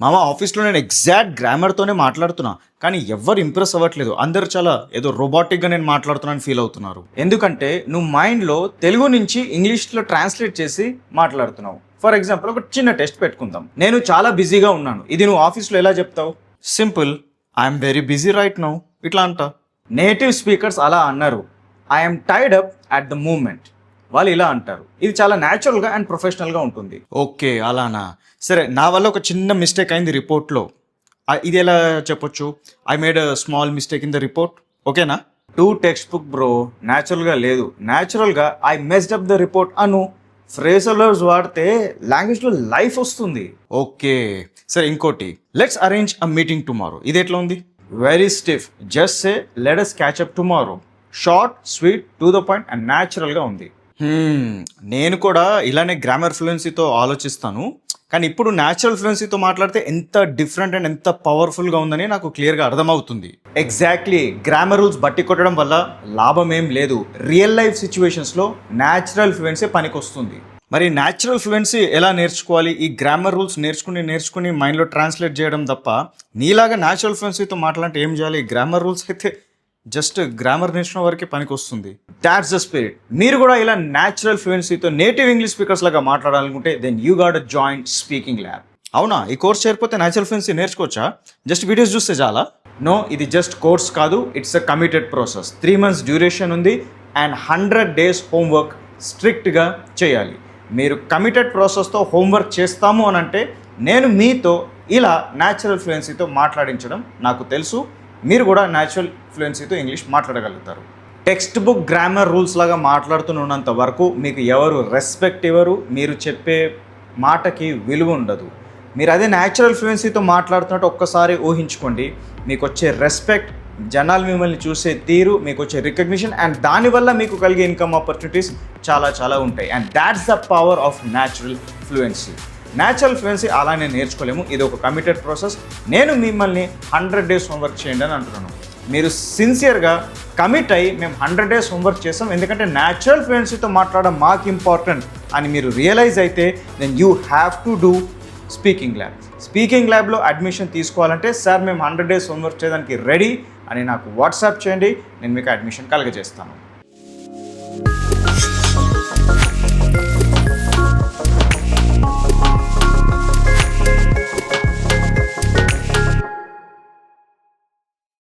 మామ ఆఫీస్లో నేను ఎగ్జాక్ట్ గ్రామర్తోనే మాట్లాడుతున్నా, కానీ ఎవ్వరు ఇంప్రెస్ అవ్వట్లేదు. అందరు చాలా ఏదో రోబోటిక్గా నేను మాట్లాడుతున్నాను ఫీల్ అవుతున్నారు. ఎందుకంటే నువ్వు మైండ్లో తెలుగు నుంచి ఇంగ్లీష్లో ట్రాన్స్లేట్ చేసి మాట్లాడుతున్నావు. ఫర్ ఎగ్జాంపుల్ ఒక చిన్న టెస్ట్ పెట్టుకుందాం. నేను చాలా బిజీగా ఉన్నాను, ఇది నువ్వు ఆఫీస్లో ఎలా చెప్తావు? Simple, I'm very busy right now ఇట్లా అంట. నేటివ్ స్పీకర్స్ అలా అన్నారు, I'm tied up at the moment. వాళ్ళు ఇలా అంటారు. ఇది చాలా న్యాచురల్గా అండ్ ప్రొఫెషనల్గా ఉంటుంది. ఓకే అలానా, సరే. నా వల్ల ఒక చిన్న మిస్టేక్ అయింది రిపోర్ట్లో, ఇది ఎలా చెప్పొచ్చు? I made a small mistake in the report. ఓకేనా? టూ టెక్స్ట్ బుక్ బ్రో, న్యాచురల్గా లేదు. న్యాచురల్గా ఐ మెస్డ్ అప్ ద రిపోర్ట్ అను. ఫ్రేజర్స్ వాడితే లాంగ్వేజ్లో లైఫ్ వస్తుంది. ఓకే సరే, ఇంకోటి, let's arrange a meeting tomorrow. ఇది ఎట్లా ఉంది? Very stiff. Just say let us catch up tomorrow. Short, sweet, to the point and న్యాచురల్గా ఉంది. నేను కూడా ఇలానే గ్రామర్ ఫ్లూయెన్సీతో ఆలోచిస్తాను, కానీ ఇప్పుడు న్యాచురల్ ఫ్లూయెన్సీతో మాట్లాడితే ఎంత డిఫరెంట్ అండ్ ఎంత పవర్ఫుల్గా ఉందని నాకు క్లియర్గా అర్థమవుతుంది. ఎగ్జాక్ట్లీ, గ్రామర్ రూల్స్ బట్టి కొట్టడం వల్ల లాభం ఏం లేదు. రియల్ లైఫ్ సిచ్యువేషన్స్లో న్యాచురల్ ఫ్లూయెన్సీ పనికొస్తుంది. మరి న్యాచురల్ ఫ్లూయెన్సీ ఎలా నేర్చుకోవాలి? ఈ గ్రామర్ రూల్స్ నేర్చుకుని మైండ్లో ట్రాన్స్లేట్ చేయడం తప్ప నీలాగా న్యాచురల్ ఫ్లూయెన్సీతో మాట్లాడితే ఏం చేయాలి? గ్రామర్ రూల్స్ అయితే జస్ట్ గ్రామర్ నేర్చుకున్న వరకే పనికి వస్తుంది. That's the spirit. మీరు కూడా ఇలా న్యాచురల్ ఫ్లూయెన్సీతో నేటివ్ ఇంగ్లీష్ స్పీకర్స్ లాగా మాట్లాడాలనుకుంటే then you got a join speaking lab. అవునా, ఈ కోర్స్ చేరిపోతే న్యాచురల్ ఫ్లూయెన్సీ నేర్చుకోవచ్చా? జస్ట్ వీడియోస్ చూస్తే చాలా? నో, ఇది జస్ట్ కోర్స్ కాదు, it's a committed process. 3 months duration ఉంది అండ్ 100 days హోంవర్క్ స్ట్రిక్ట్గా చేయాలి. మీరు కమిటెడ్ ప్రాసెస్తో హోంవర్క్ చేస్తాము అని అంటే నేను మీతో ఇలా న్యాచురల్ ఫ్లూయెన్సీతో మాట్లాడించడం నాకు తెలుసు. మీరు కూడా న్యాచురల్ ఫ్లూయెన్సీతో ఇంగ్లీష్ మాట్లాడగలుగుతారు. టెక్స్ట్ బుక్ గ్రామర్ రూల్స్ లాగా మాట్లాడుతున్నంత వరకు మీకు ఎవరు రెస్పెక్ట్ ఇవ్వరు, మీరు చెప్పే మాటకి విలువ ఉండదు. మీరు అదే న్యాచురల్ ఫ్లూయెన్సీతో మాట్లాడుతున్నట్టు ఒక్కసారి ఊహించుకోండి. మీకు వచ్చే రెస్పెక్ట్, జనాలు మిమ్మల్ని చూసే తీరు, మీకు వచ్చే రికగ్నిషన్ అండ్ దానివల్ల మీకు కలిగే ఇన్కమ్ ఆపర్చునిటీస్ చాలా చాలా ఉంటాయి. And that's the power of natural fluency. Natural fluency అలానే నేర్చుకోలేము, ఇది ఒక కమిటెడ్ ప్రాసెస్. నేను మిమ్మల్ని 100 days హోంవర్క్ చేయండి అని అంటున్నాను. మీరు సిన్సియర్గా కమిట్ అయ్యి మేము 100 days హోంవర్క్ చేస్తాం, ఎందుకంటే న్యాచురల్ ఫ్లూయెన్సీతో మాట్లాడడం మాకు ఇంపార్టెంట్ అని మీరు రియలైజ్ అయితే then you have to do speaking lab. Speaking ల్యాబ్లో అడ్మిషన్ తీసుకోవాలంటే సార్ మేము 100 days హోంవర్క్ చేయడానికి రెడీ అని నాకు వాట్సాప్ చేయండి, నేను మీకు అడ్మిషన్ కలగజేస్తాను.